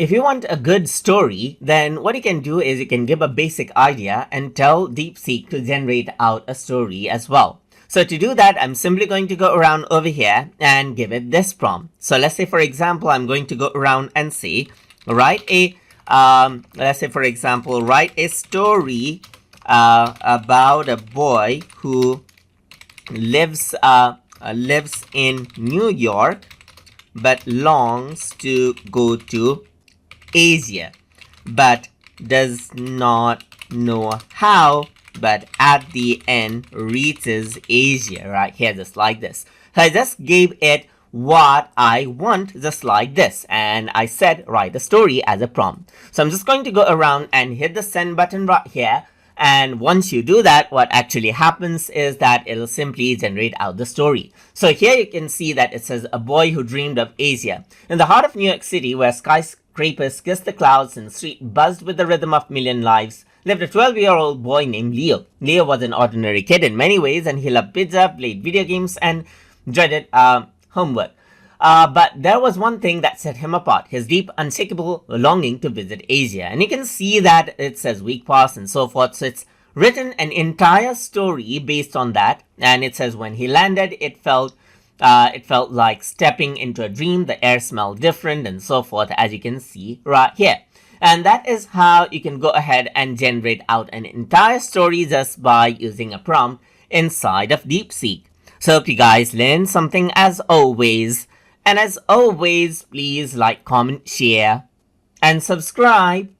if you want a good story, then what you can do is you can give a basic idea and tell DeepSeek to generate out a story as well. So to do that, I'm simply going to go around over here and give it this prompt. So let's say, for example, I'm going to go around and say, let's say, for example, write a story about a boy who lives in New York but longs to go to Asia, but does not know how, but at the end reaches Asia, right here, just like this. So I just gave it what I want, just like this, and I said write the story as a prompt. So I'm just going to go around and hit the send button right here, and once you do that, what actually happens is that it'll simply generate out the story. So here you can see that it says a boy who dreamed of Asia. In the heart of New York City, where skyscrapers kissed the clouds and the street buzzed with the rhythm of million lives, lived a 12-year-old boy named Leo. Leo was an ordinary kid in many ways, and he loved pizza, played video games, and dreaded homework. But there was one thing that set him apart, his deep, unshakable longing to visit Asia. And you can see that it says week past and so forth. So it's written an entire story based on that. And it says when he landed, it felt like stepping into a dream. The air smelled different and so forth, as you can see right here. And that is how you can go ahead and generate out an entire story just by using a prompt inside of DeepSeek. So hope you guys learned something as always. And as always, please like, comment, share, and subscribe.